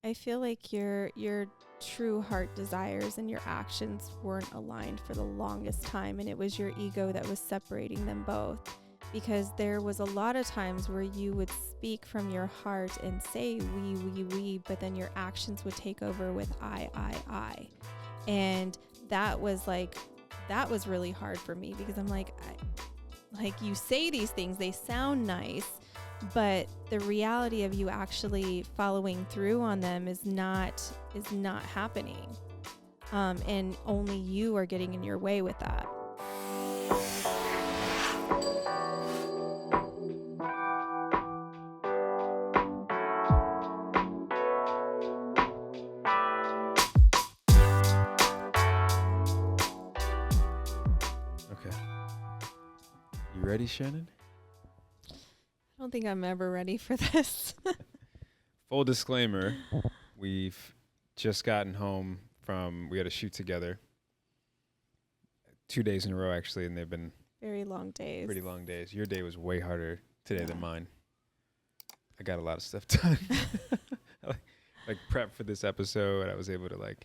I feel like your true heart desires and your actions weren't aligned for the longest time, and it was your ego that was separating them both. Because there was a lot of times where you would speak from your heart and say we, but then your actions would take over with I. And that was really hard for me, because I'm like, you say these things, they sound nice, but the reality of you actually following through on them is not happening. And only you are getting in your way with that. Okay. You ready, Shannon? I don't think I'm ever ready for this. Full disclaimer, we've just gotten home we had a shoot together 2 days in a row, actually, and they've been Very long days. pretty long days. Your day was way harder today than mine. I got a lot of stuff done. like prep for this episode. I was able to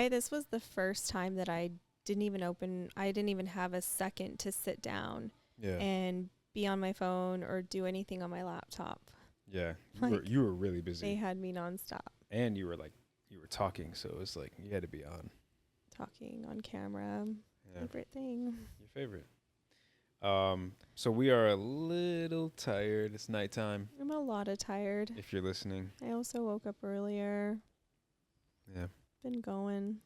This was the first time that I didn't even have a second to sit down and be on my phone or do anything on my laptop. Yeah. You were really busy. They had me nonstop. And you were talking, so it was like you had to be on. Talking on camera. Yeah. Favorite thing. Your favorite. So we are a little tired. It's nighttime. I'm a lot of tired. If you're listening. I also woke up earlier. Yeah. Been going.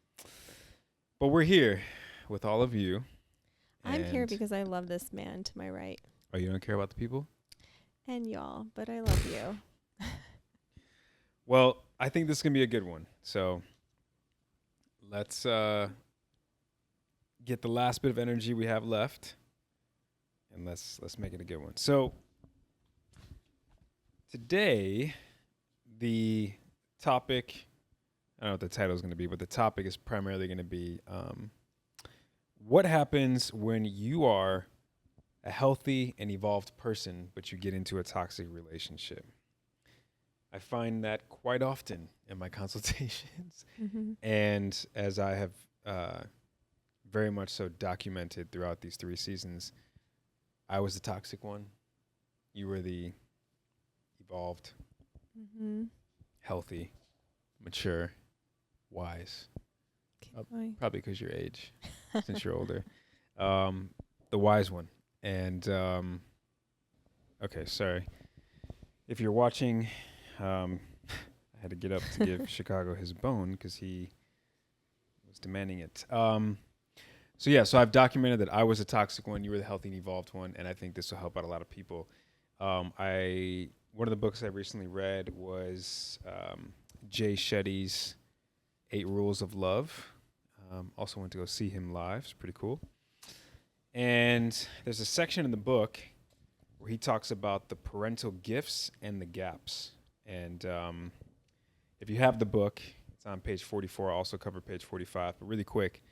But we're here with all of you. I'm here because I love this man to my right. Oh, you don't care about the people? And y'all, but I love you. Well, I think this is going to be a good one. So let's get the last bit of energy we have left, and let's make it a good one. So today, the topic, I don't know what the title is going to be, but the topic is primarily going to be what happens when you are a healthy and evolved person, but you get into a toxic relationship. I find that quite often in my consultations. Mm-hmm. And as I have very much so documented throughout these 3 seasons, I was the toxic one. You were the evolved, healthy, mature, wise. Probably because your age, since you're older. The wise one. And, okay, sorry. If you're watching, I had to get up to give Chicago his bone because he was demanding it. So I've documented that I was a toxic one, you were the healthy and evolved one, and I think this will help out a lot of people. One of the books I recently read was Jay Shetty's 8 Rules of Love. Also went to go see him live. It's pretty cool. And there's a section in the book where he talks about the parental gifts and the gaps. And if you have the book, it's on page 44. I also cover page 45. But really quick,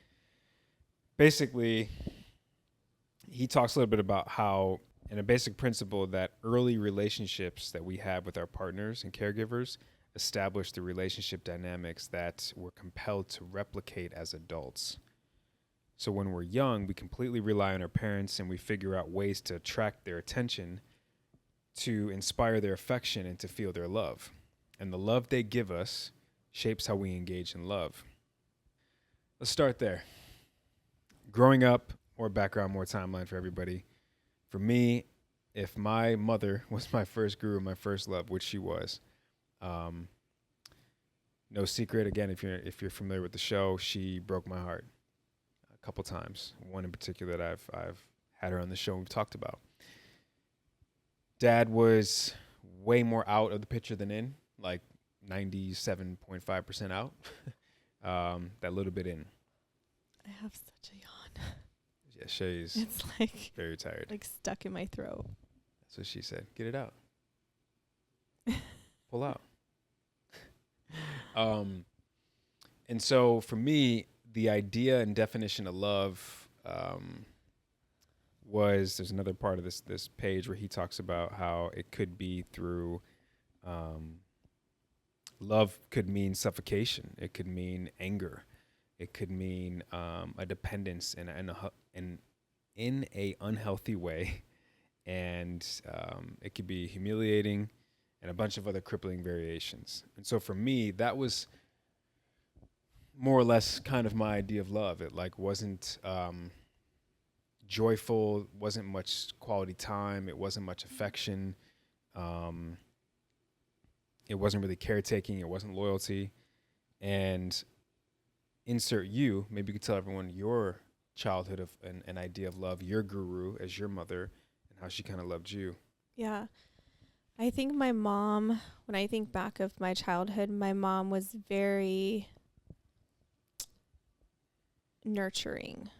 basically, he talks a little bit about how, in a basic principle, that early relationships that we have with our partners and caregivers establish the relationship dynamics that we're compelled to replicate as adults. So when we're young, we completely rely on our parents and we figure out ways to attract their attention, to inspire their affection, and to feel their love. And the love they give us shapes how we engage in love. Let's start there. Growing up, more background, more timeline for everybody. For me, if my mother was my first guru, my first love, which she was, no secret, again, if you're familiar with the show, she broke my heart a couple times. One in particular that I've had her on the show and we've talked about. Dad was way more out of the picture than in, like 97.5% out. That little bit in. I have such a yawn. Yeah, Shay's it's like very tired. Like stuck in my throat. That's what she said. Get it out. Pull out. And so for me, the idea and definition of love there's another part of this page where he talks about how it could be through love could mean suffocation. It could mean anger. It could mean a dependence in a unhealthy way. And it could be humiliating and a bunch of other crippling variations. And so for me, that was more or less kind of my idea of love. It like wasn't joyful, wasn't much quality time, it wasn't much affection, it wasn't really caretaking, it wasn't loyalty. And insert you, maybe you could tell everyone your childhood of an idea of love, your guru as your mother, and how she kind of loved you. Yeah. I think my mom, when I think back of my childhood, my mom was very nurturing,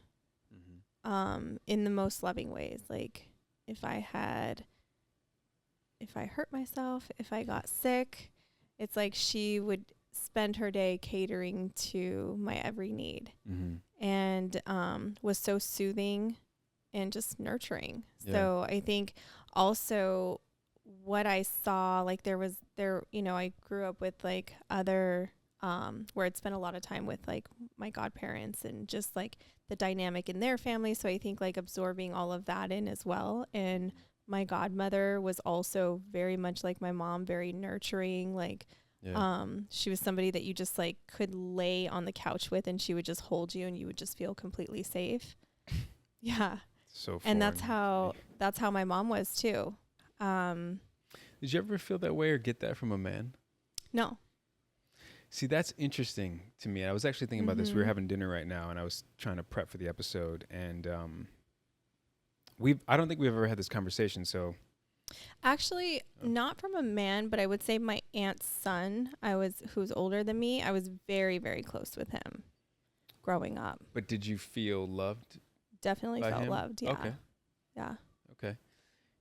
in the most loving ways. Like if I hurt myself, if I got sick, it's like she would spend her day catering to my every need, and was so soothing and just nurturing. Yeah. So I think also what I saw, like I grew up with like other, where I'd spent a lot of time with like my godparents and just like the dynamic in their family. So I think like absorbing all of that in as well. And my godmother was also very much like my mom, very nurturing. Like, she was somebody that you just like could lay on the couch with and she would just hold you and you would just feel completely safe. Yeah. So and that's how my mom was too. Did you ever feel that way or get that from a man? No. See, that's interesting to me. I was actually thinking about this. We were having dinner right now, and I was trying to prep for the episode. And I don't think we've ever had this conversation. So, actually, not from a man, but I would say my aunt's son, who's older than me. I was very, very close with him growing up. But did you feel loved? Definitely felt him? loved. Yeah. Okay. Yeah. Okay.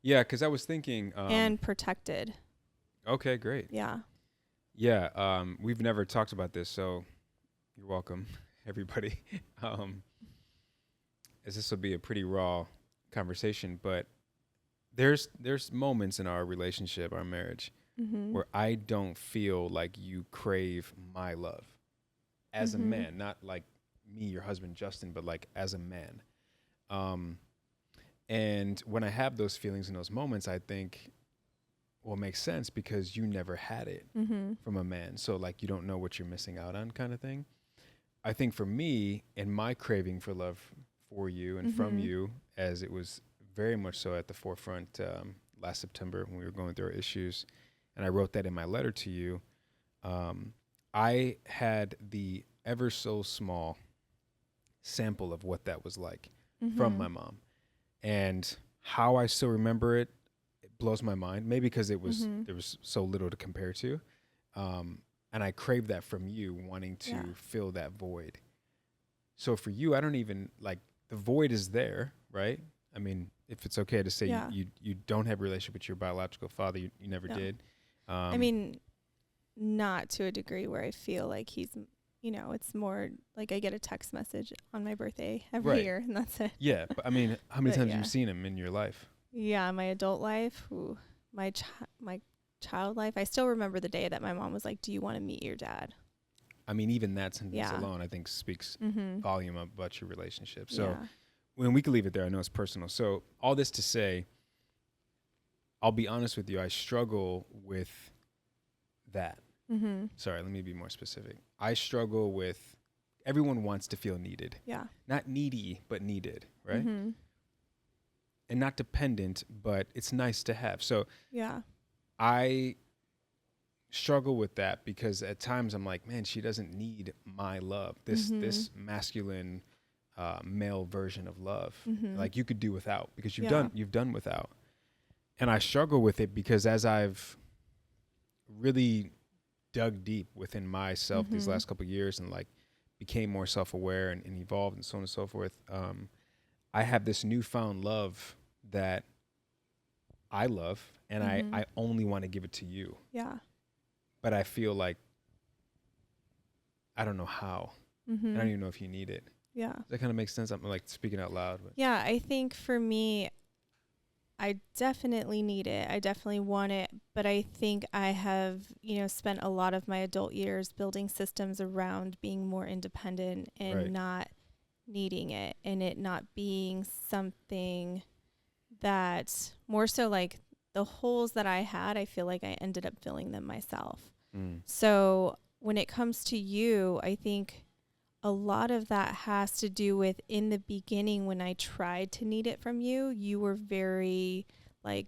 Yeah, because I was thinking. And protected. Okay, great. Yeah. Yeah, we've never talked about this, so you're welcome, everybody. As this will be a pretty raw conversation, but there's moments in our relationship, our marriage, where I don't feel like you crave my love as a man, not like me, your husband, Justin, but like as a man. And when I have those feelings in those moments, I think, well, it makes sense because you never had it from a man. So like you don't know what you're missing out on kind of thing. I think for me and my craving for love for you and from you, as it was very much so at the forefront last September when we were going through our issues, and I wrote that in my letter to you, I had the ever so small sample of what that was like from my mom. And how I still remember it, blows my mind. Maybe because there was so little to compare to, and I crave that from you, wanting to fill that void. So for you, I don't even like the void is there, right? I mean, if it's okay to say you don't have a relationship with your biological father, you never did. I mean, not to a degree where I feel like he's, it's more like I get a text message on my birthday every year, and that's it. Yeah, but I mean, how many times have you seen him in your life? Yeah, my adult life, my child life. I still remember the day that my mom was like, "Do you want to meet your dad?" I mean, even that sentence alone, I think, speaks volume about your relationship. So when we can leave it there, I know it's personal. So all this to say, I'll be honest with you, I struggle with that. Sorry, let me be more specific. I struggle with, everyone wants to feel needed. Yeah. Not needy, but needed, right? And not dependent, but it's nice to have. So I struggle with that because at times I'm like, man, she doesn't need my love. This masculine male version of love, like you could do without, because you've done without. And I struggle with it because as I've really dug deep within myself these last couple of years and like became more self-aware and evolved and so on and so forth, I have this newfound love that I love, and I only want to give it to you. Yeah. But I feel like I don't know how. I don't even know if you need it. Yeah. Does that kind of make sense? I'm like speaking out loud. But. Yeah, I think for me, I definitely need it. I definitely want it. But I think I have, spent a lot of my adult years building systems around being more independent and not needing it, and it not being something that more so like the holes that I had, I feel like I ended up filling them myself. So when it comes to you, I think a lot of that has to do with in the beginning when I tried to need it from you, you were very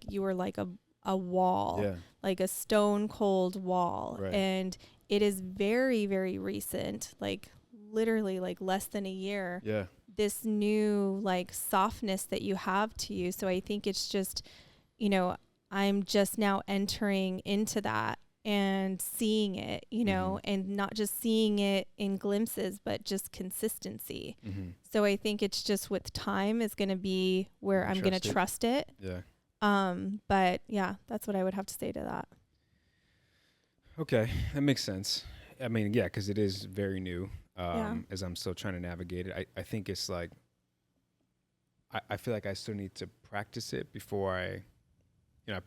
you were like a wall, like a stone cold wall. Right. And it is very, very recent, like literally like less than a year. Yeah. This new like softness that you have to you. So I think it's just, I'm just now entering into that and seeing it, and not just seeing it in glimpses, but just consistency. So I think it's just with time is going to be where I'm going to trust it. Yeah. But yeah, that's what I would have to say to that. Okay. That makes sense. I mean, yeah, because it is very new. As I'm still trying to navigate it, I think it's like, I feel like I still need to practice it before I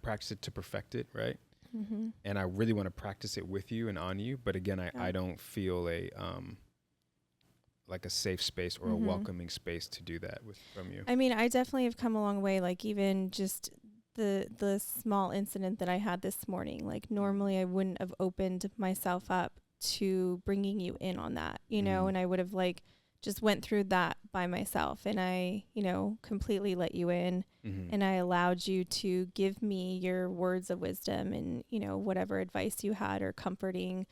practice it to perfect it. Right. And I really want to practice it with you and on you. But again, I don't feel like a safe space or a welcoming space to do that from you. I mean, I definitely have come a long way. Like even just the small incident that I had this morning, like normally I wouldn't have opened myself up to bringing you in on that, and I would have like just went through that by myself, and I, completely let you in, and I allowed you to give me your words of wisdom and, whatever advice you had or comforting,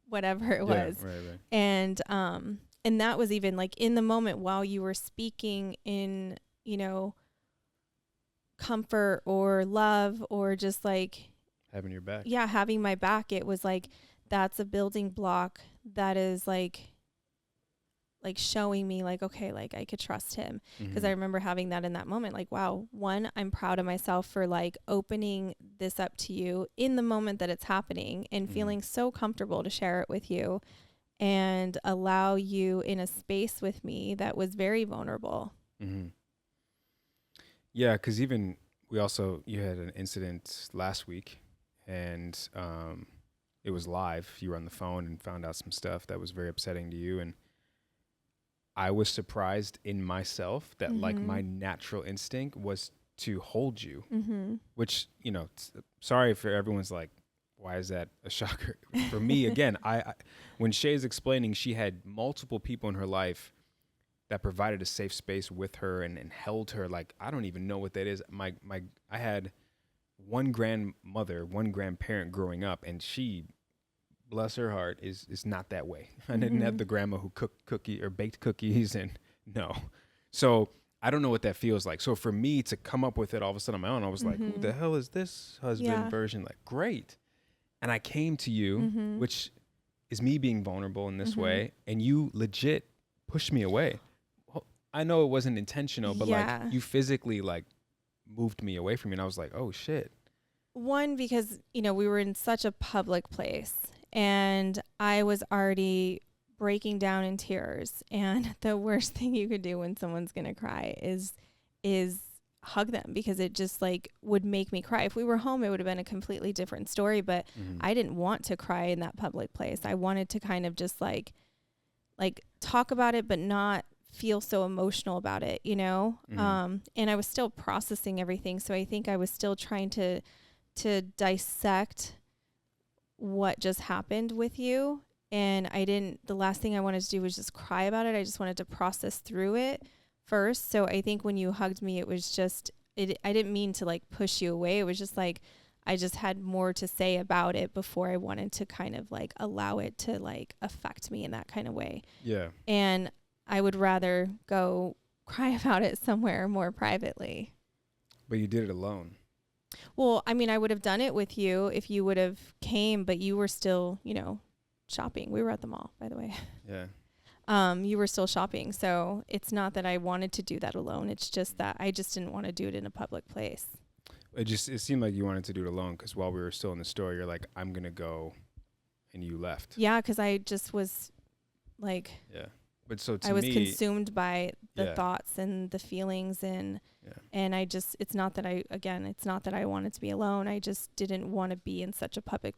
whatever it was. Right. And that was even like in the moment while you were speaking in, comfort or love or just like having your back. Yeah, having my back. It was like that's a building block that is like showing me like, okay, like I could trust him. Because I remember having that in that moment, like, wow, one, I'm proud of myself for like opening this up to you in the moment that it's happening and feeling so comfortable to share it with you and allow you in a space with me that was very vulnerable. Yeah, because even you had an incident last week and it was live. You were on the phone and found out some stuff that was very upsetting to you. And I was surprised in myself that like my natural instinct was to hold you, which, sorry for everyone's like, why is that a shocker? For me, again, I when Shay's explaining, she had multiple people in her life that provided a safe space with her and held her. Like, I don't even know what that is. I had one grandparent growing up, and she, bless her heart, is not that way. I didn't have the grandma who baked cookies, and no. So I don't know what that feels like. So for me to come up with it all of a sudden on my own, I was like, who the hell is this husband version? Like, great. And I came to you, which is me being vulnerable in this way, and you legit pushed me away. I know it wasn't intentional, but like you physically like moved me away from you, and I was like, oh shit. One, because, we were in such a public place and I was already breaking down in tears. And the worst thing you could do when someone's going to cry is hug them, because it just like would make me cry. If we were home, it would have been a completely different story, but I didn't want to cry in that public place. I wanted to kind of just like talk about it, but not feel so emotional about it, and I was still processing everything. So I think I was still trying to dissect what just happened with you. And the last thing I wanted to do was just cry about it. I just wanted to process through it first. So I think when you hugged me, it was just, I didn't mean to like push you away. It was just like, I just had more to say about it before I wanted to kind of like allow it to like affect me in that kind of way. Yeah. And I would rather go cry about it somewhere more privately. But you did it alone. Well, I mean, I would have done it with you if you would have came, but you were still, shopping. We were at the mall, by the way. Yeah. You were still shopping. So it's not that I wanted to do that alone. It's just that I just didn't want to do it in a public place. It seemed like you wanted to do it alone, because while we were still in the store, you're like, I'm going to go, and you left. Yeah, because I just was like... Yeah. But so I was consumed by the thoughts and the feelings, and And it's not that I wanted to be alone. I just didn't want to be in such a public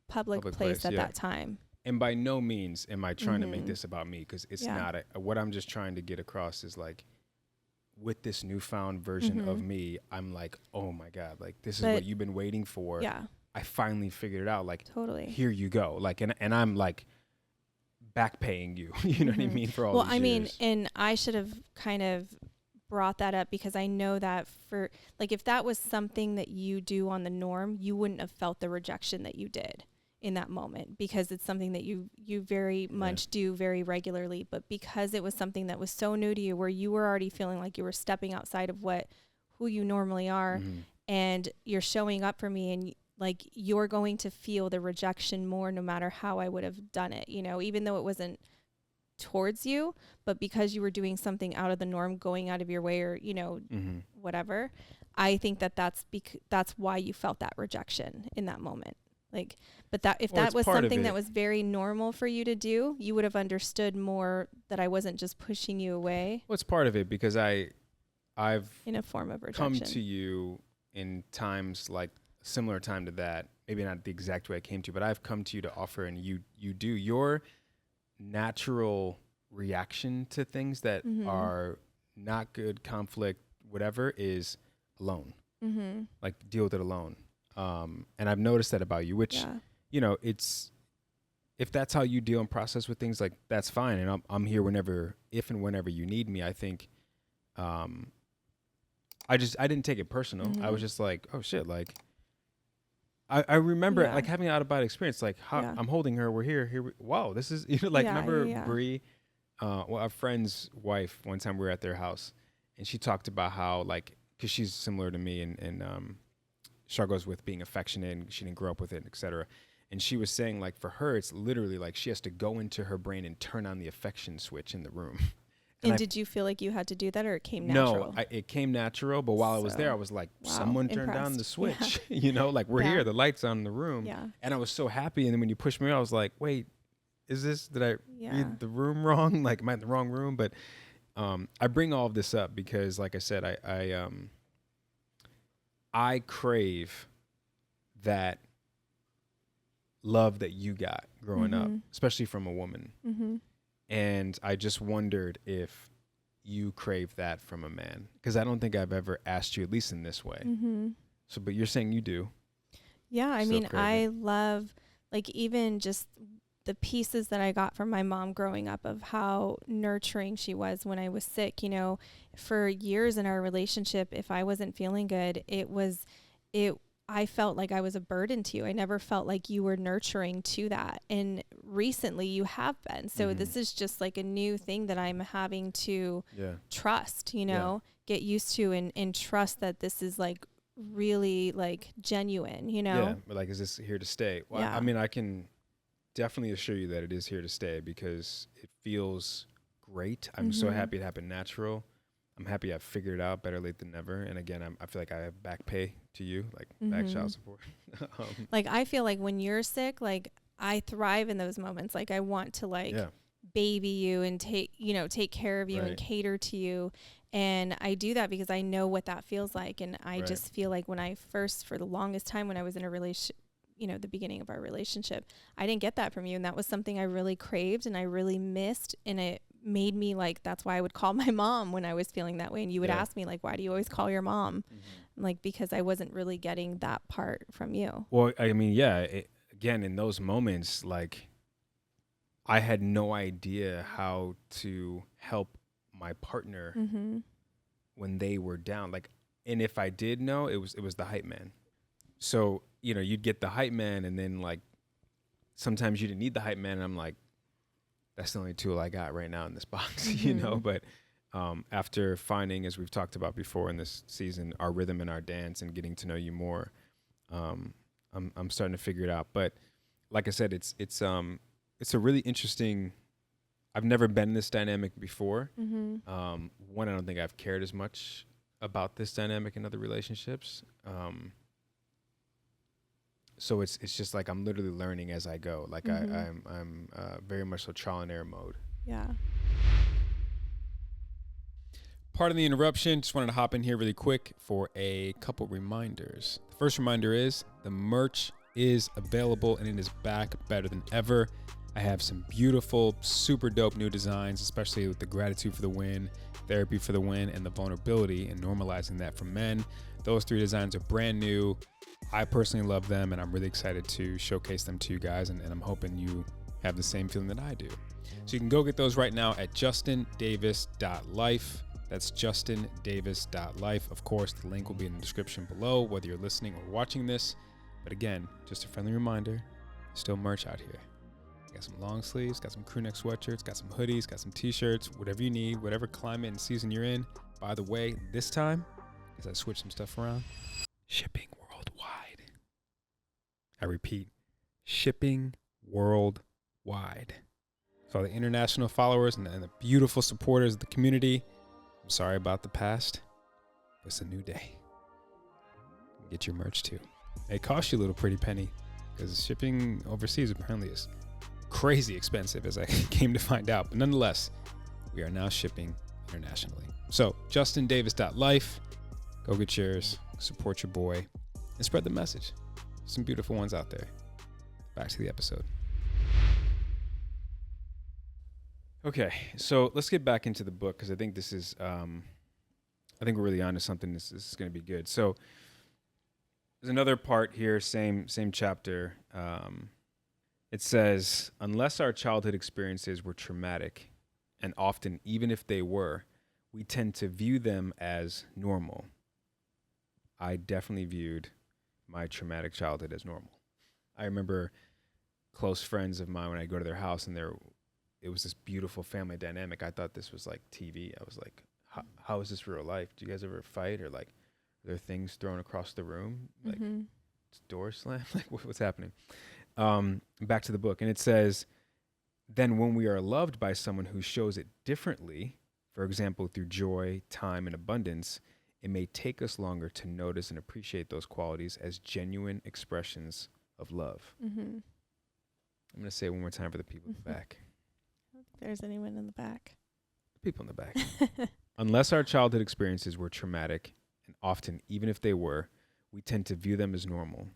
place at that time. And by no means am I trying to make this about me, because it's not. What I'm just trying to get across is like, with this newfound version of me, I'm like, oh my God, like this is what you've been waiting for. Yeah. I finally figured it out. Like, totally. Here you go. Like, and I'm like back paying you. You know what I mean? For all these years. Well, I mean, and I should have kind of brought that up, because I know that for like, if that was something that you do on the norm, you wouldn't have felt the rejection that you did in that moment, because it's something that you very much do very regularly. But because it was something that was so new to you, where you were already feeling like you were stepping outside of who you normally are, and you're showing up for me, and like, you're going to feel the rejection more no matter how I would have done it, you know, even though it wasn't towards you, but because you were doing something out of the norm, going out of your way, or, you know, whatever. I think that's why you felt that rejection in that moment. Like, but if that was something that was very normal for you to do, you would have understood more that I wasn't just pushing you away. Well, it's part of it, because I've in a form of rejection come to you in times like similar time to that, maybe not the exact way I came to you, but I've come to you to offer, and you do your natural reaction to things that are not good, conflict, whatever, is alone. Like, deal with it alone. And I've noticed that about you, which, you know, if that's how you deal and process with things, like, that's fine. And I'm here if and whenever you need me. I think, I didn't take it personal. I was just like, oh shit. Like, I remember like having an out of body experience, like how I'm holding her. We're here. Wow. This is, you know, like, remember Bree, our friend's wife, one time we were at their house, and she talked about how, like, cause she's similar to me and struggles with being affectionate, and she didn't grow up with it, et cetera. And she was saying, like, for her, it's literally like she has to go into her brain and turn on the affection switch in the room. And did you feel like you had to do that, or it came natural? No, it came natural. But while I was there, I was like, someone turned on the switch, you know, like, we're here, the light's on in the room. Yeah. And I was so happy. And then when you pushed me, I was like, wait, did I read the room wrong? Like, am I in the wrong room? But I bring all of this up because, like I said, I crave that love that you got growing up, especially from a woman. And I just wondered if you crave that from a man, because I don't think I've ever asked you, at least in this way. So, but you're saying you do. Yeah, I mean, I love, like, even just the pieces that I got from my mom growing up, of how nurturing she was when I was sick. You know, for years in our relationship, if I wasn't feeling good, I felt like I was a burden to you. I never felt like you were nurturing to that. And recently you have been. So this is just like a new thing that I'm having to trust, you know, get used to, and trust that this is like really like genuine, you know? Yeah. But like, is this here to stay? Well, I mean, I can definitely assure you that it is here to stay, because it feels great. I'm so happy it happened natural. I'm happy I figured it out, better late than never. And again, I feel like I have back pay to you, like back child support. Like, I feel like when you're sick, like, I thrive in those moments. Like, I want to like baby you and take care of you and cater to you. And I do that because I know what that feels like. And I just feel like for the longest time, when I was in a relationship, you know, the beginning of our relationship, I didn't get that from you. And that was something I really craved and I really missed. And it made me like, that's why I would call my mom when I was feeling that way. And you would ask me, like, why do you always call your mom? Like, because I wasn't really getting that part from you. Well, I mean, again, in those moments, like, I had no idea how to help my partner when they were down. Like, and if I did know, it was the hype man. So, you know, you'd get the hype man, and then like sometimes you didn't need the hype man, and I'm like, that's the only tool I got right now in this box, you know. But after finding, as we've talked about before in this season, our rhythm and our dance, and getting to know you more, I'm starting to figure it out. But like I said, it's a really interesting. I've never been in this dynamic before. One, I don't think I've cared as much about this dynamic in other relationships. So it's just like I'm literally learning as I go. Like I'm very much so trial and error mode. Yeah. Pardon the interruption. Just wanted to hop in here really quick for a couple reminders. The first reminder is the merch is available and it is back better than ever. I have some beautiful, super dope new designs, especially with the gratitude for the win, therapy for the win, and the vulnerability and normalizing that for men. Those 3 designs are brand new. I personally love them, and I'm really excited to showcase them to you guys, and I'm hoping you have the same feeling that I do. So you can go get those right now at justindavis.life. That's justindavis.life. Of course, the link will be in the description below, whether you're listening or watching this. But again, just a friendly reminder, still merch out here. Got some long sleeves, got some crew neck sweatshirts, got some hoodies, got some t-shirts, whatever you need, whatever climate and season you're in. By the way, this time, as I switch some stuff around, shipping worldwide. I repeat, shipping worldwide. So all the international followers and the beautiful supporters of the community, I'm sorry about the past, but it's a new day. Get your merch too. It costs you a little pretty penny because shipping overseas apparently is crazy expensive, as I came to find out. But nonetheless, we are now shipping internationally. So justindavis.life, go get yours, support your boy, and spread the message. Some beautiful ones out there. Back to the episode. Okay, so let's get back into the book because I think this is, I think we're really onto something. This is going to be good. So there's another part here, same chapter. It says, unless our childhood experiences were traumatic, and often, even if they were, we tend to view them as normal. I definitely viewed my traumatic childhood as normal. I remember close friends of mine when I go to their house and it was this beautiful family dynamic. I thought this was like TV. I was like, how is this real life? Do you guys ever fight or like are there things thrown across the room? Like doors slammed? Like what's happening? Back to the book. And it says, then when we are loved by someone who shows it differently, for example, through joy, time, and abundance, it may take us longer to notice and appreciate those qualities as genuine expressions of love. I'm going to say it one more time for the people in the back. I don't think there's anyone in the back. People in the back. Unless our childhood experiences were traumatic, and often, even if they were, we tend to view them as normal.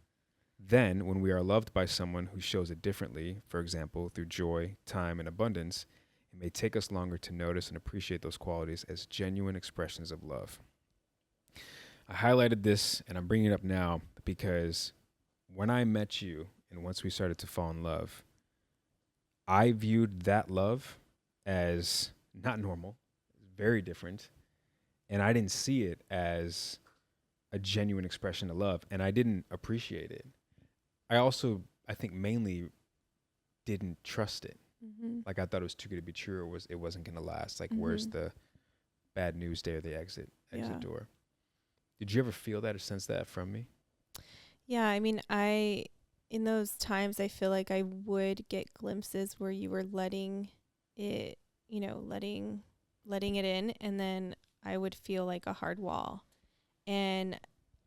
Then, when we are loved by someone who shows it differently, for example, through joy, time, and abundance, it may take us longer to notice and appreciate those qualities as genuine expressions of love. I highlighted this, and I'm bringing it up now because when I met you, and once we started to fall in love, I viewed that love as not normal, very different, and I didn't see it as a genuine expression of love, and I didn't appreciate it. I think mainly didn't trust it. Like I thought it was too good to be true, or it wasn't going to last. Like where's the bad news day or the exit door? Did you ever feel that or sense that from me? Yeah, I mean, in those times, I feel like I would get glimpses where you were letting it, letting it in, and then I would feel like a hard wall. And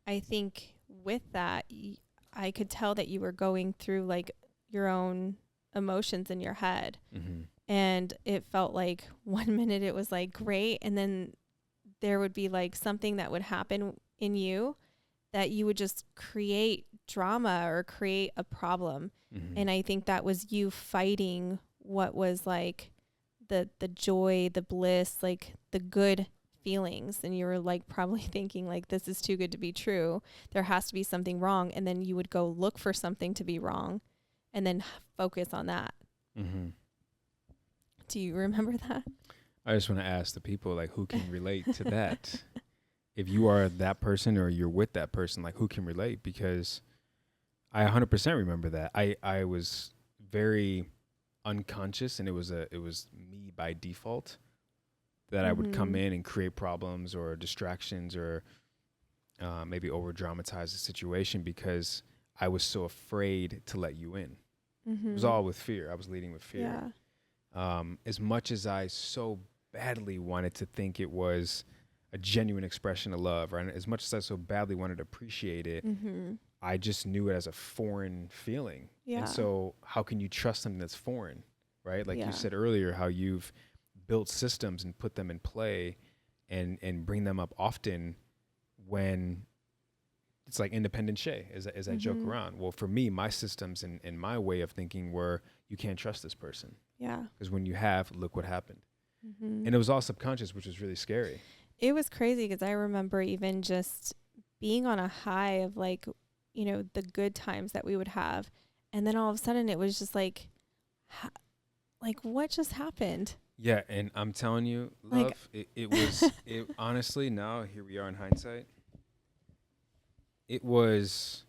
I think with that, I could tell that you were going through like your own emotions in your head. And it felt like 1 minute it was like great, and then there would be like something that would happen in you that you would just create drama or create a problem. And I think that was you fighting what was like the joy, the bliss, like the good feelings. And you were like probably thinking like, this is too good to be true. There has to be something wrong. And then you would go look for something to be wrong and then focus on that. Do you remember that? I just want to ask the people, like, who can relate to that? If you are that person or you're with that person, like, who can relate? Because I 100% remember that. I was very unconscious, and it was me by default that I would come in and create problems or distractions or maybe over dramatize the situation because I was so afraid to let you in. It was all with fear. I was leading with fear. As much as I so badly wanted to think it was a genuine expression of love, right? As much as I so badly wanted to appreciate it, I just knew it as a foreign feeling. And so how can you trust something that's foreign, right? Like you said earlier, how you've built systems and put them in play, and bring them up often when it's like independent Shay, as I joke around. Well, for me, my systems and my way of thinking were, you can't trust this person. Yeah. Because when you have, look what happened. And it was all subconscious, which was really scary. It was crazy because I remember even just being on a high of like, you know, the good times that we would have. And then all of a sudden it was just like what just happened? Yeah. And I'm telling you, love, it was, honestly, now here we are in hindsight. It was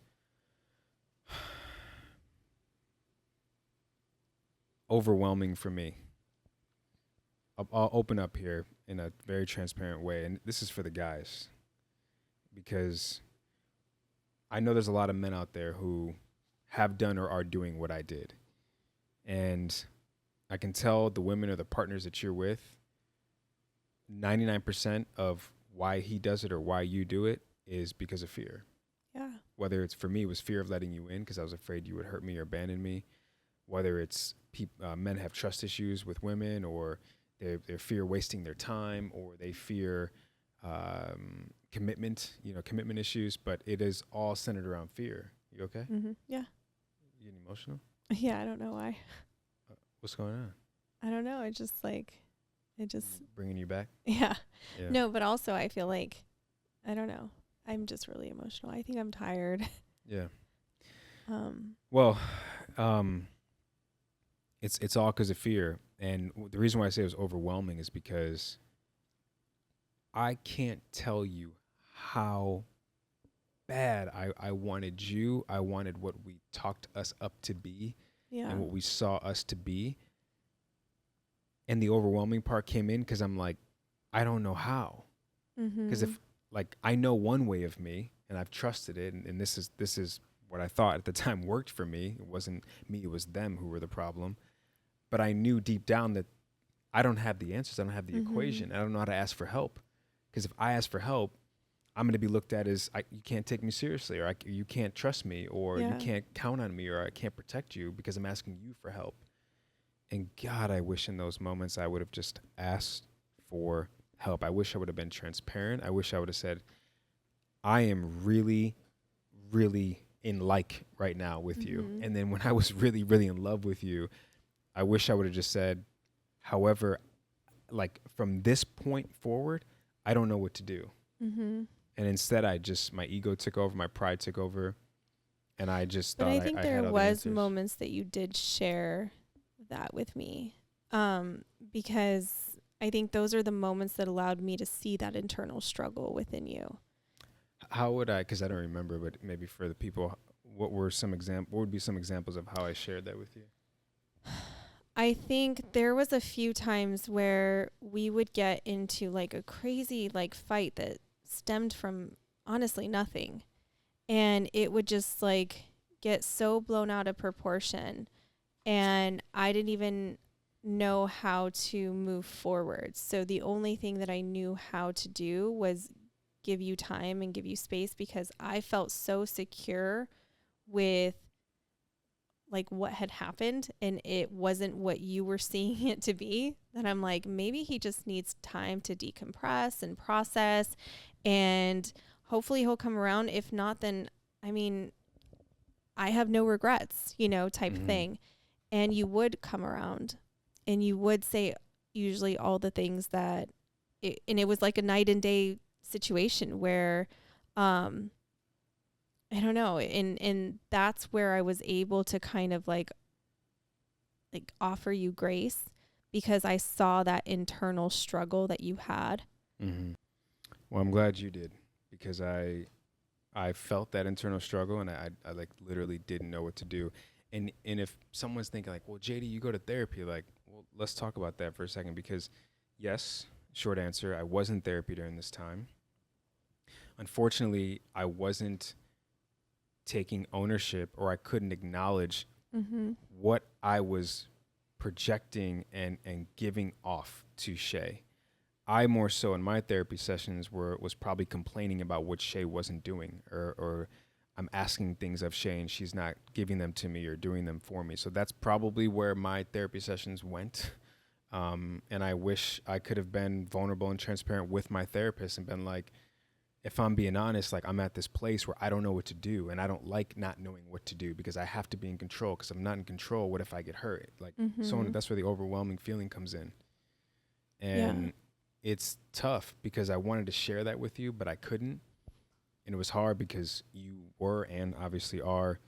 overwhelming for me. I'll open up here in a very transparent way, and this is for the guys, because I know there's a lot of men out there who have done or are doing what I did. And I can tell the women or the partners that you're with, 99% of why he does it or why you do it is because of fear. Yeah. Whether it's, for me, it was fear of letting you in because I was afraid you would hurt me or abandon me. Whether it's men have trust issues with women, or they fear wasting their time, or they fear commitment issues, but it is all centered around fear. You okay? Yeah. You getting emotional? Yeah, I don't know why. What's going on? I don't know. It just bringing you back? Yeah. No, but also I feel like, I don't know. I'm just really emotional. I think I'm tired. Yeah. It's all because of fear. And the reason why I say it was overwhelming is because I can't tell you how bad I wanted you. I wanted what we talked us up to be, and what we saw us to be. And the overwhelming part came in because I'm like, I don't know how. Because if, like, I know one way of me and I've trusted it, and this is what I thought at the time worked for me. It wasn't me, it was them who were the problem. But I knew deep down that I don't have the answers. I don't have the equation. I don't know how to ask for help. Because if I ask for help, I'm going to be looked at as, you can't take me seriously, or you can't trust me, or you can't count on me, or I can't protect you because I'm asking you for help. And God, I wish in those moments I would have just asked for help. I wish I would have been transparent. I wish I would have said, I am really, really in like right now with you. And then when I was really, really in love with you, I wish I would have just said, however, like from this point forward, I don't know what to do. And instead my ego took over, my pride took over. And I just thought I had all the answers. But I think there was moments that you did share that with me. Because I think those are the moments that allowed me to see that internal struggle within you. How would I, because I don't remember, but maybe for the people, what would be some examples of how I shared that with you? I think there was a few times where we would get into like a crazy like fight that stemmed from honestly nothing. And it would just like get so blown out of proportion. And I didn't even know how to move forward. So the only thing that I knew how to do was give you time and give you space, because I felt so secure with like what had happened, and it wasn't what you were seeing it to be, that I'm like, maybe he just needs time to decompress and process, and hopefully he'll come around. If not, then I mean, I have no regrets, type thing. And you would come around and you would say usually all the things that and it was like a night and day situation where I don't know, and that's where I was able to kind of like offer you grace, because I saw that internal struggle that you had. Well, I'm glad you did, because I felt that internal struggle, and I like literally didn't know what to do. And if someone's thinking like, well, JD, you go to therapy, like, well, let's talk about that for a second, because yes, short answer, I was in therapy during this time. Unfortunately, I wasn't taking ownership, or I couldn't acknowledge what I was projecting and giving off to Shay. I more so in my therapy sessions was probably complaining about what Shay wasn't doing, or I'm asking things of Shay and she's not giving them to me or doing them for me. So that's probably where my therapy sessions went. And I wish I could have been vulnerable and transparent with my therapist and been like, if I'm being honest, like I'm at this place where I don't know what to do, and I don't like not knowing what to do because I have to be in control. Because I'm not in control, what if I get hurt? Like, that's where the overwhelming feeling comes in. And it's tough because I wanted to share that with you, but I couldn't. And it was hard because you were and obviously are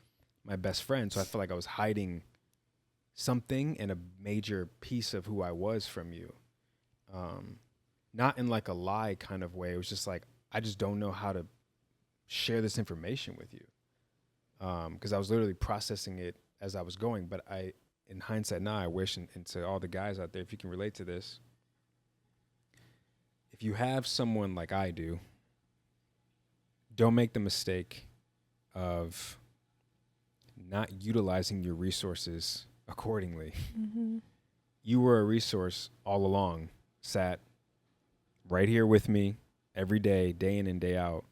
my best friend. So I felt like I was hiding something and a major piece of who I was from you. Not in like a lie kind of way. It was just like, I just don't know how to share this information with you. Because I was literally processing it as I was going. But in hindsight now, I wish, and to all the guys out there, if you can relate to this, if you have someone like I do, don't make the mistake of not utilizing your resources accordingly. You were a resource all along, sat right here with me every day, day in and day out.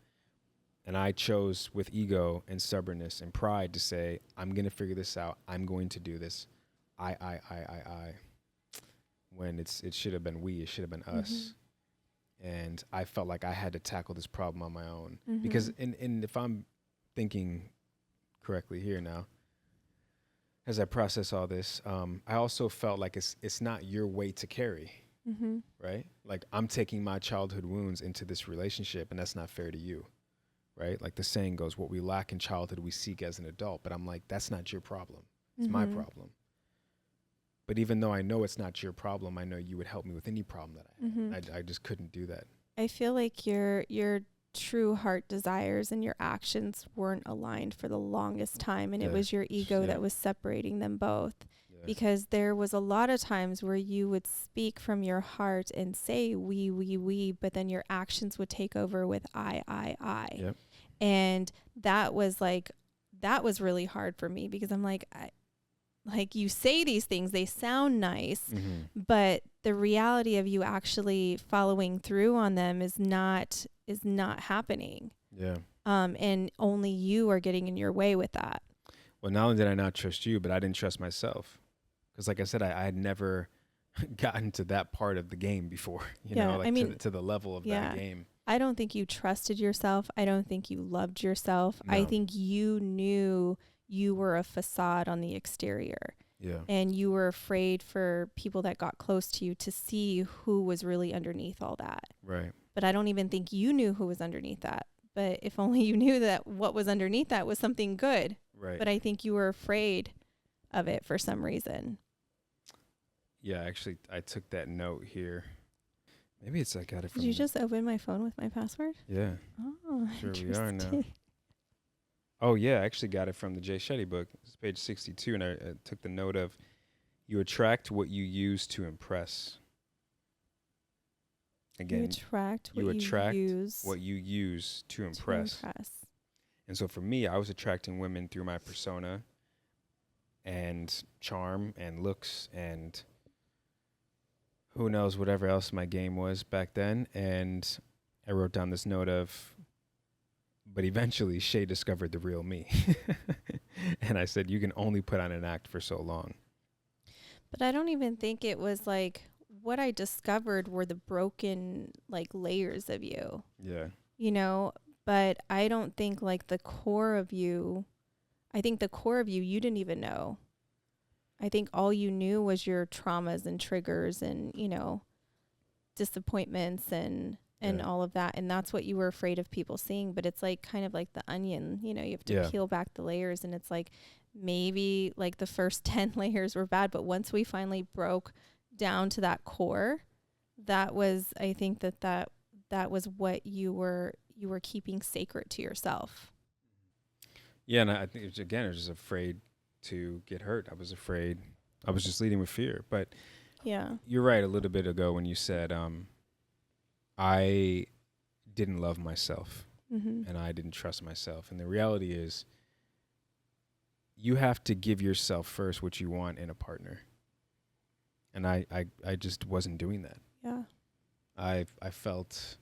And I chose with ego and stubbornness and pride to say, I'm going to figure this out. I'm going to do this. I. When it should have been we, it should have been us. And I felt like I had to tackle this problem on my own. Because if I'm thinking correctly here now, as I process all this, I also felt like it's not your weight to carry, right? Like I'm taking my childhood wounds into this relationship, and that's not fair to you, right? Like the saying goes, what we lack in childhood, we seek as an adult. But I'm like, that's not your problem. It's my problem. But even though I know it's not your problem, I know you would help me with any problem that I had. I just couldn't do that. I feel like your true heart desires and your actions weren't aligned for the longest time. And it was your ego that was separating them both. Because there was a lot of times where you would speak from your heart and say we, but then your actions would take over with I. Yep. And that was really hard for me because I'm like, like you say these things, they sound nice, but the reality of you actually following through on them is not happening. Yeah. And only you are getting in your way with that. Well, not only did I not trust you, but I didn't trust myself. Because like I said, I had never gotten to that part of the game before, you know, like I mean, to the level of that game. I don't think you trusted yourself. I don't think you loved yourself. No. I think you knew you were a facade on the exterior. Yeah. And you were afraid for people that got close to you to see who was really underneath all that. Right. But I don't even think you knew who was underneath that. But if only you knew that what was underneath that was something good. Right. But I think you were afraid of it for some reason. Yeah, actually, I took that note here. Maybe it's I got it from... Did you just open my phone with my password? Yeah. Oh, sure we are now. Oh, yeah, I actually got it from the Jay Shetty book. It's page 62, and I took the note of, you attract what you use to impress. Again, you attract what you use to impress. And so for me, I was attracting women through my persona and charm and looks and who knows whatever else my game was back then. And I wrote down this note of, but eventually Shay discovered the real me. And I said, you can only put on an act for so long. But I don't even think it was like, what I discovered were the broken like layers of you. Yeah. You know, but I don't think like the core of you, I think the core of you didn't even know. I think all you knew was your traumas and triggers and, you know, disappointments and all of that. And that's what you were afraid of people seeing. But it's like kind of like the onion, you know, you have to peel back the layers. And it's like maybe like the first 10 layers were bad. But once we finally broke down to that core, that was, I think that was what you were keeping sacred to yourself. Yeah. And I think, I was just afraid to get hurt. I was afraid. I was just leading with fear. But yeah, you're right a little bit ago when you said, I didn't love myself and I didn't trust myself. And the reality is you have to give yourself first what you want in a partner. And I just wasn't doing that. Yeah. I felt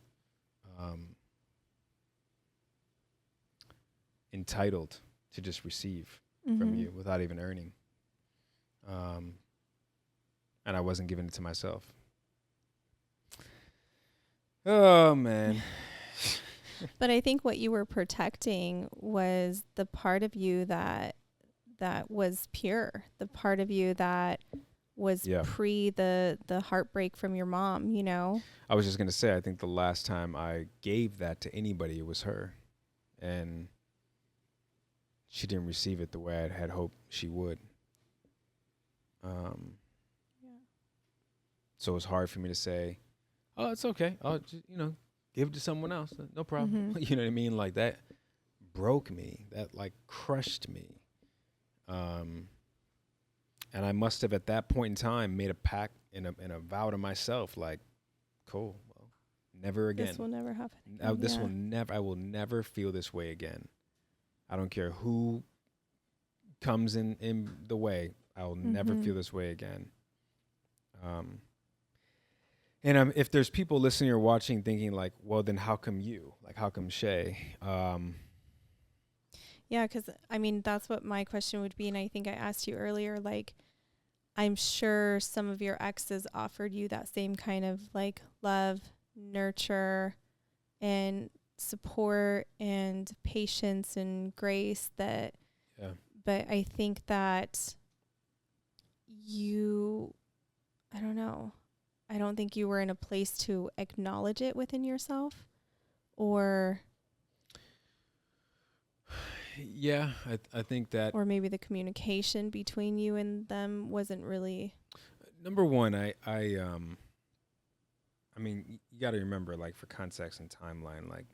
entitled to just receive from you without even earning. and I wasn't giving it to myself. Oh, man. But I think what you were protecting was the part of you that was pure, the part of you that was pre the heartbreak from your mom, you know? I was just going to say, I think the last time I gave that to anybody, it was her. And she didn't receive it the way I had hoped she would. So it was hard for me to say, oh, it's okay. I'll just, give it to someone else. No problem. You know what I mean? Like, that broke me. That, like, crushed me. And I must have, at that point in time, made a pact and a vow to myself, like, cool, well, never again. This will never happen. I will never feel this way again. I don't care who comes in the way. I will never feel this way again. And if there's people listening or watching thinking like, well, then how come you? Like, how come Shay? Yeah, because, I mean, that's what my question would be. And I think I asked you earlier, like, I'm sure some of your exes offered you that same kind of, like, love, nurture, and support and patience and grace that, but I think that I don't know. I don't think you were in a place to acknowledge it within yourself, or... Yeah, I think that... Or maybe the communication between you and them wasn't really... Number one, I mean, you got to remember, like, for context and timeline, like,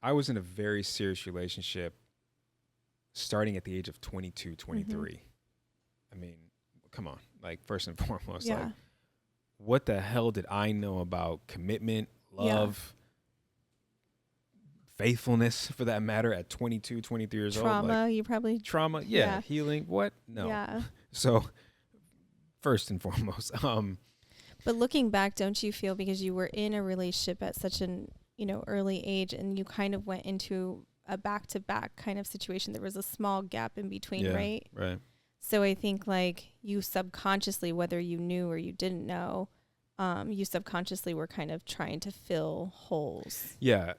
I was in a very serious relationship starting at the age of 22, 23. I mean, come on. Like, first and foremost, like, what the hell did I know about commitment, love... faithfulness, for that matter, at 22, 23 years old. Trauma, you probably... Trauma, healing, what? No. Yeah. So, first and foremost. But looking back, don't you feel, because you were in a relationship at such an, early age, and you kind of went into a back-to-back kind of situation, there was a small gap in between, right? Right. So I think, like, you subconsciously, whether you knew or you didn't know, you subconsciously were kind of trying to fill holes. Yeah.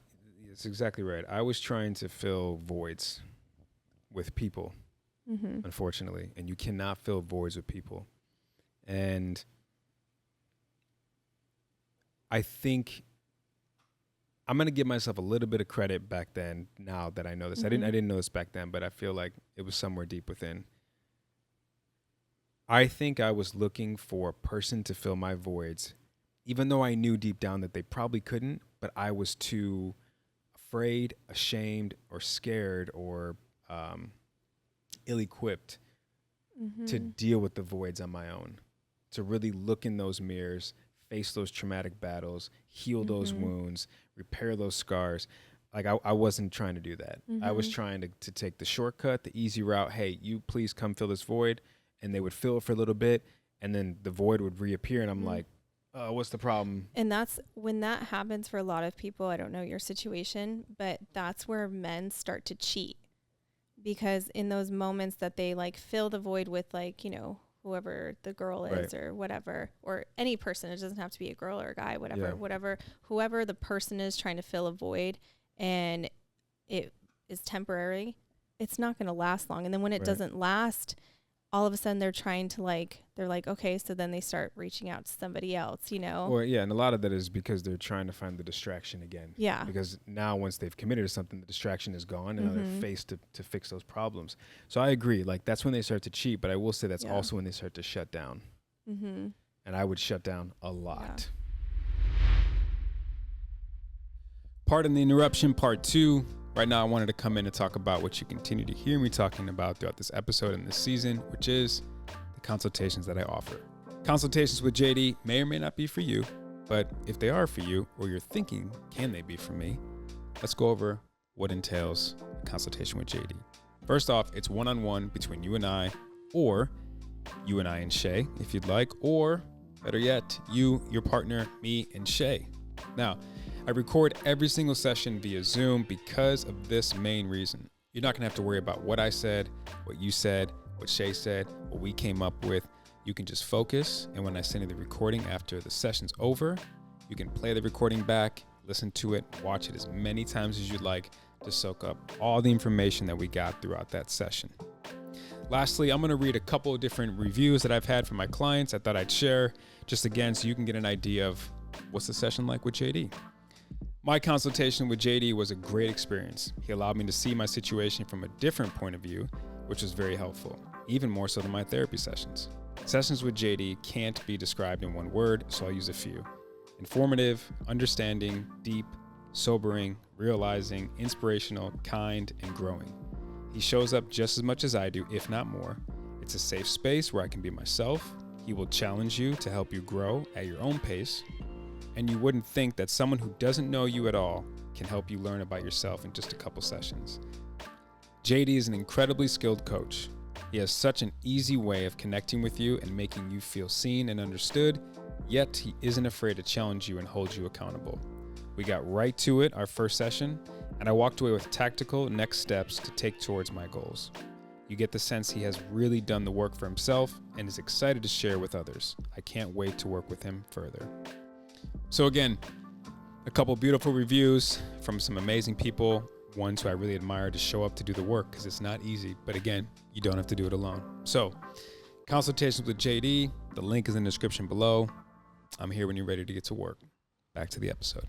That's exactly right. I was trying to fill voids with people, unfortunately, and you cannot fill voids with people. And I think I'm going to give myself a little bit of credit back then, now that I know this. I didn't know this back then, but I feel like it was somewhere deep within. I think I was looking for a person to fill my voids, even though I knew deep down that they probably couldn't, but I was too afraid, ashamed, or scared, or ill-equipped to deal with the voids on my own, to really look in those mirrors, face those traumatic battles, heal those wounds, repair those scars. Like, I wasn't trying to do that. I was trying to take the shortcut, the easy route. Hey, you please come fill this void. And they would fill it for a little bit, and then the void would reappear, and I'm like, what's the problem? And that's when that happens for a lot of people. I don't know your situation, but that's where men start to cheat, because in those moments that they, like, fill the void with, like, whoever the girl is, or whatever, or any person, it doesn't have to be a girl or a guy, whatever, whoever the person is trying to fill a void, and it is temporary, it's not going to last long. And then when it doesn't last, all of a sudden they're trying to, like, they're like, okay, so then they start reaching out to somebody else, Or, and a lot of that is because they're trying to find the distraction again. Yeah. Because now once they've committed to something, the distraction is gone, and now they're faced to fix those problems. So I agree. Like, that's when they start to cheat, but I will say that's also when they start to shut down. And I would shut down a lot. Pardon the interruption, part 2. Right now, I wanted to come in and talk about what you continue to hear me talking about throughout this episode and this season, which is the consultations that I offer. Consultations with JD may or may not be for you, but if they are for you, or you're thinking, can they be for me? Let's go over what entails a consultation with JD. First off, it's one-on-one between you and I, or you and I and Shay, if you'd like, or better yet, you, your partner, me, and Shay. Now, I record every single session via Zoom because of this main reason. You're not going to have to worry about what I said, what you said, what Shay said, what we came up with. You can just focus, and when I send you the recording after the session's over, you can play the recording back, listen to it, watch it as many times as you'd like to soak up all the information that we got throughout that session. Lastly, I'm going to read a couple of different reviews that I've had from my clients I thought I'd share, just again so you can get an idea of what's the session like with JD. My consultation with JD was a great experience. He allowed me to see my situation from a different point of view, which was very helpful, even more so than my therapy sessions. Sessions with JD can't be described in one word, so I'll use a few. Informative, understanding, deep, sobering, realizing, inspirational, kind, and growing. He shows up just as much as I do, if not more. It's a safe space where I can be myself. He will challenge you to help you grow at your own pace. And you wouldn't think that someone who doesn't know you at all can help you learn about yourself in just a couple sessions. JD is an incredibly skilled coach. He has such an easy way of connecting with you and making you feel seen and understood, yet he isn't afraid to challenge you and hold you accountable. We got right to it our first session, and I walked away with tactical next steps to take towards my goals. You get the sense he has really done the work for himself and is excited to share with others. I can't wait to work with him further. So again, a couple beautiful reviews from some amazing people, ones who I really admire to show up to do the work because it's not easy. But again, you don't have to do it alone. So consultations with JD, the link is in the description below. I'm here when you're ready to get to work. Back to the episode.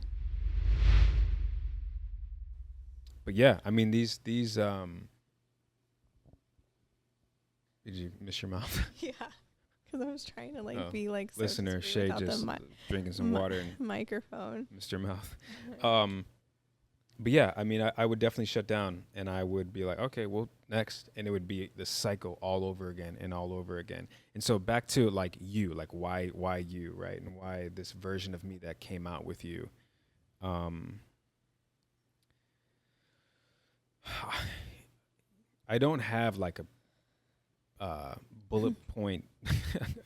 But yeah, I mean, these did you miss your mouth? Yeah. Because I was trying to be like so listener Shay just drinking some water and microphone. Mr. Mouth. But yeah, I mean, I would definitely shut down and I would be like, okay, well, next. And it would be the cycle all over again and all over again. And so back to like you, like why you, right? And why this version of me that came out with you. I don't have like a bullet point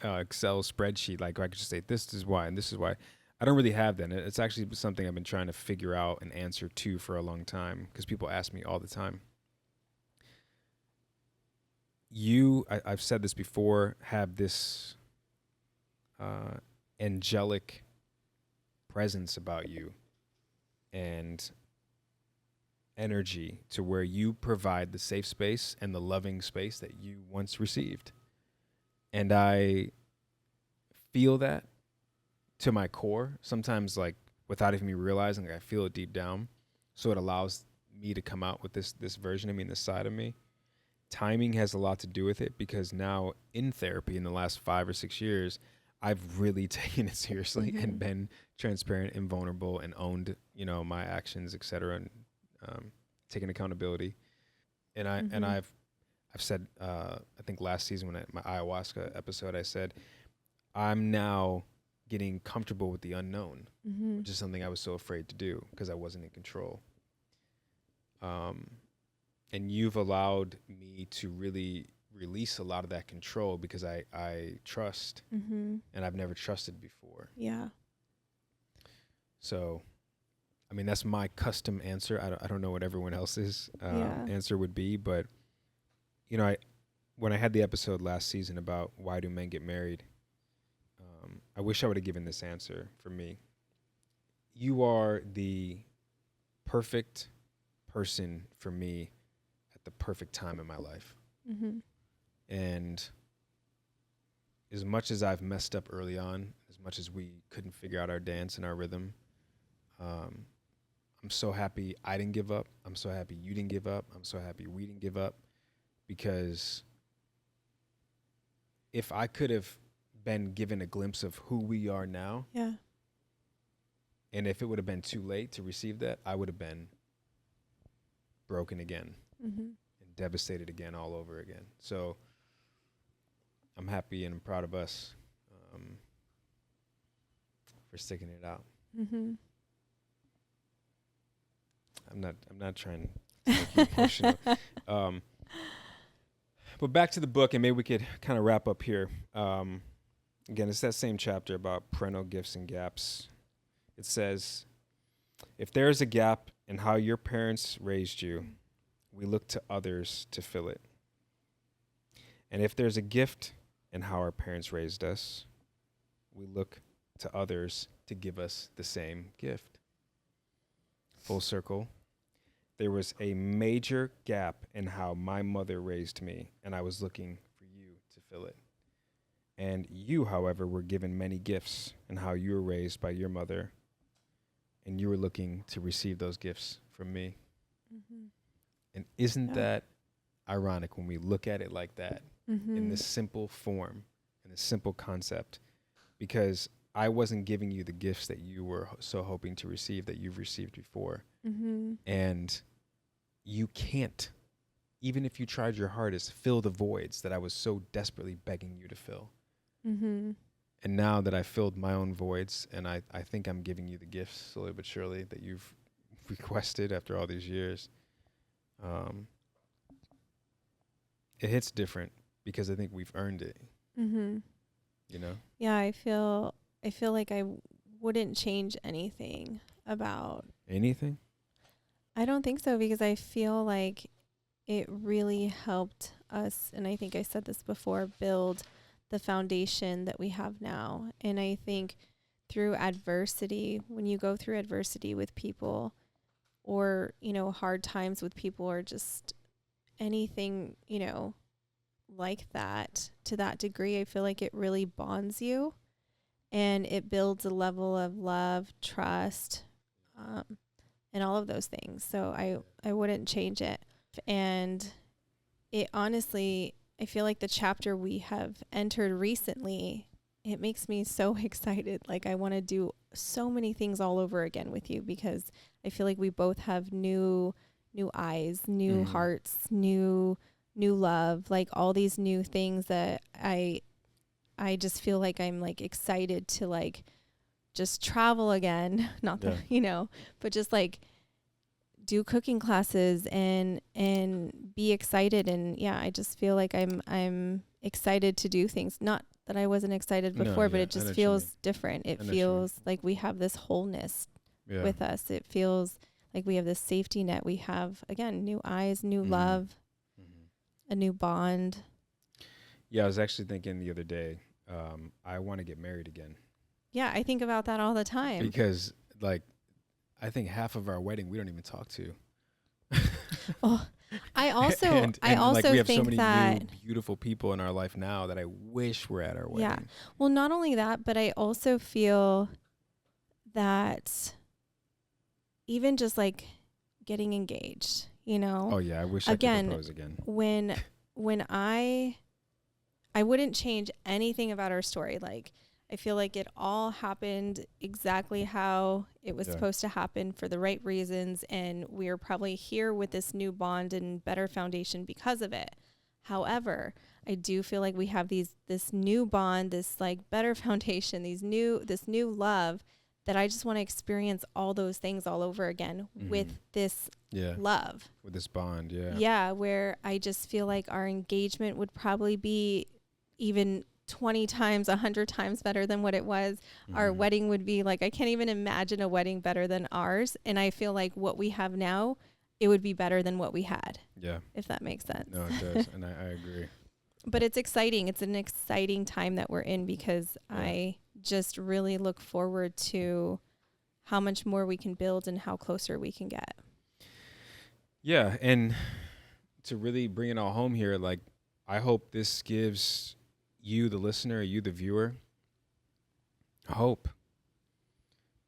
Excel spreadsheet. Like I could just say, this is why, and this is why. I don't really have that. It's actually something I've been trying to figure out and answer to for a long time because people ask me all the time. I've said this before, have this angelic presence about you and energy to where you provide the safe space and the loving space that you once received. And I feel that to my core, sometimes like without even me realizing, like I feel it deep down. So it allows me to come out with this version of me, this side of me. Timing has a lot to do with it because now in therapy in the last 5 or 6 years, I've really taken it seriously and been transparent and vulnerable and owned, my actions, et cetera, and taking accountability. And I've said, I think last season when my ayahuasca episode, I said, I'm now getting comfortable with the unknown, which is something I was so afraid to do because I wasn't in control. And you've allowed me to really release a lot of that control because I trust, and I've never trusted before. Yeah. So, I mean, that's my custom answer. I don't know what everyone else's answer would be, but when I had the episode last season about why do men get married, I wish I would have given this answer for me. You are the perfect person for me at the perfect time in my life. And as much as I've messed up early on, as much as we couldn't figure out our dance and our rhythm, I'm so happy I didn't give up. I'm so happy you didn't give up. I'm so happy we didn't give up, because if I could have been given a glimpse of who we are now, and if it would have been too late to receive that, I would have been broken again and devastated again all over again. So I'm happy and I'm proud of us for sticking it out. I'm not trying to make you emotional. But back to the book, and maybe we could kind of wrap up here. Again, it's that same chapter about parental gifts and gaps. It says, if there is a gap in how your parents raised you, we look to others to fill it. And if there's a gift and how our parents raised us, we look to others to give us the same gift. Full circle. There was a major gap in how my mother raised me, and I was looking for you to fill it. And you, however, were given many gifts in how you were raised by your mother, and you were looking to receive those gifts from me. Mm-hmm. And isn't that ironic when we look at it like that, in this simple form, in this simple concept? Because I wasn't giving you the gifts that you were so hoping to receive that you've received before. Mm-hmm. And you can't, even if you tried your hardest, fill the voids that I was so desperately begging you to fill. Mm-hmm. And now that I filled my own voids, and I think I'm giving you the gifts slowly but surely that you've requested after all these years, it hits different because I think we've earned it. Mm-hmm. You know? Yeah, I feel like I wouldn't change anything about... Anything? I don't think so, because I feel like it really helped us, and I think I said this before, build the foundation that we have now. And I think through adversity, when you go through adversity with people, or, you know, hard times with people, or just anything, you know, like that, to that degree, I feel like it really bonds you, and it builds a level of love, trust, and all of those things. So I wouldn't change it. And it honestly, I feel like the chapter we have entered recently, it makes me so excited. Like, I want to do so many things all over again with you, because I feel like we both have new eyes, new hearts, new love, like all these new things that I just feel like I'm like excited to like just travel again. Not that, you know, but just like do cooking classes and be excited. And I just feel like I'm excited to do things. Not that I wasn't excited before, but it just feels different. It feels like we have this wholeness with us. It feels like we have this safety net. We have, again, new eyes, new love, a new bond. Yeah, I was actually thinking the other day, I want to get married again. Yeah, I think about that all the time. Because, like, I think half of our wedding we don't even talk to. Well, I also like, we have think so many that new, beautiful people in our life now that I wish were at our wedding. Yeah. Well, not only that, but I also feel that even just like getting engaged, you know. Oh yeah, I wish I could propose again. When I wouldn't change anything about our story. Like, I feel like it all happened exactly how it was supposed to happen, for the right reasons, and we're probably here with this new bond and better foundation because of it. However, I do feel like we have this new bond, this like better foundation, this new love, that I just want to experience all those things all over again with this love. With this bond, Yeah, where I just feel like our engagement would probably be even 20 times, 100 times better than what it was. Our wedding would be like, I can't even imagine a wedding better than ours. And I feel like what we have now, it would be better than what we had. Yeah. If that makes sense. No, it does. And I agree. But it's exciting. It's an exciting time that we're in, because I just really look forward to how much more we can build and how closer we can get. Yeah. And to really bring it all home here, like, I hope this gives you, the listener, you, the viewer, hope.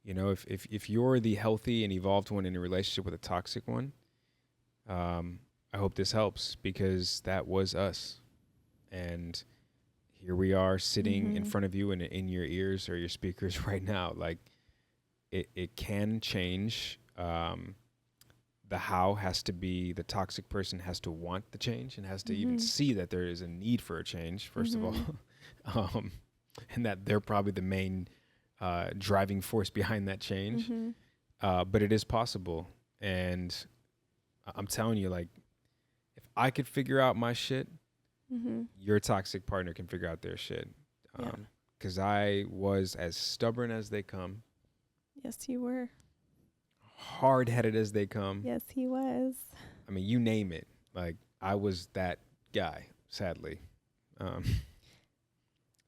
You know, if you're the healthy and evolved one in a relationship with a toxic one, I hope this helps, because that was us. And here we are sitting in front of you and in your ears or your speakers right now. Like, it can change. The how has to be, the toxic person has to want the change and has to even see that there is a need for a change, first of all. And that they're probably the main driving force behind that change. But it is possible. And I'm telling you, like, if I could figure out my shit, your toxic partner can figure out their shit. 'Cause I was as stubborn as they come. Yes, you were. Hard-headed as they come. Yes, he was. I mean, you name it. Like, I was that guy, sadly.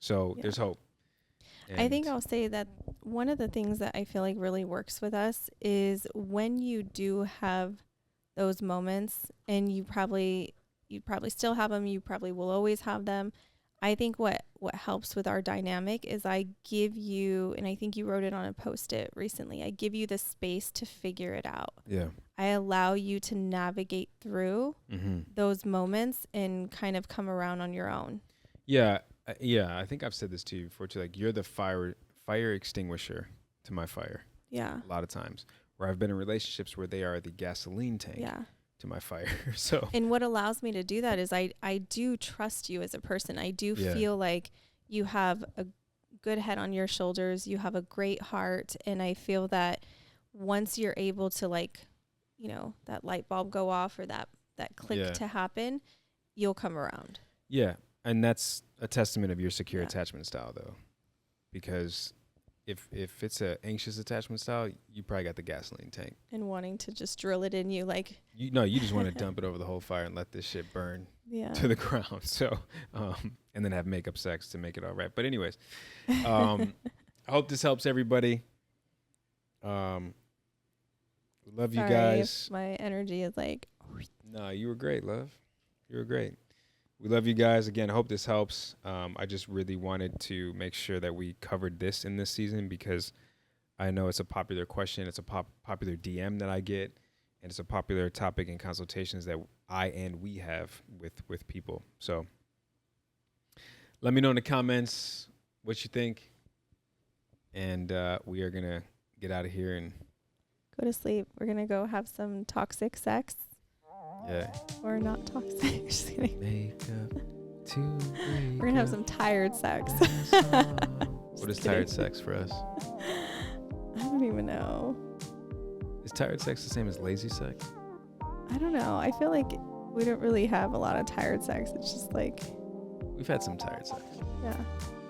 So there's hope. I think I'll say that one of the things that I feel like really works with us is when you do have those moments, and you probably still have them, you probably will always have them. I think what helps with our dynamic is I give you, and I think you wrote it on a Post-it recently, I give you the space to figure it out. Yeah. I allow you to navigate through those moments and kind of come around on your own. Yeah. I think I've said this to you before too. Like, you're the fire extinguisher to my fire. Yeah. A lot of times, where I've been in relationships where they are the gasoline tank to my fire. So. And what allows me to do that is I do trust you as a person. I do feel like you have a good head on your shoulders. You have a great heart, and I feel that once you're able to, like, you know, that light bulb go off or that click to happen, you'll come around. Yeah. And that's a testament of your secure attachment style, though, because if it's a anxious attachment style, you probably got the gasoline tank and wanting to just drill it in you, like you just want to dump it over the whole fire and let this shit burn to the ground. So, and then have makeup sex to make it all right. But anyways, I hope this helps everybody. Love you guys. If my energy is like. No, you were great, love. You were great. We love you guys. Again, I hope this helps. I just really wanted to make sure that we covered this in this season, because I know it's a popular question. It's a popular DM that I get, and it's a popular topic in consultations that we have with people. So let me know in the comments what you think, and we are going to get out of here and go to sleep. We're going to go have some toxic sex. Yeah. Or not toxic. Just kidding. We're going to have some tired sex. What is tired sex for us? I don't even know. Is tired sex the same as lazy sex? I don't know. I feel like we don't really have a lot of tired sex. It's just like. We've had some tired sex. Yeah.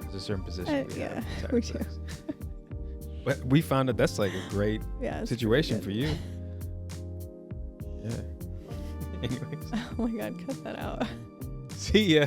There's a certain position we have tired we sex. But we found that that's like a great situation for you. Yeah. Anyways. Oh my God, cut that out. See ya.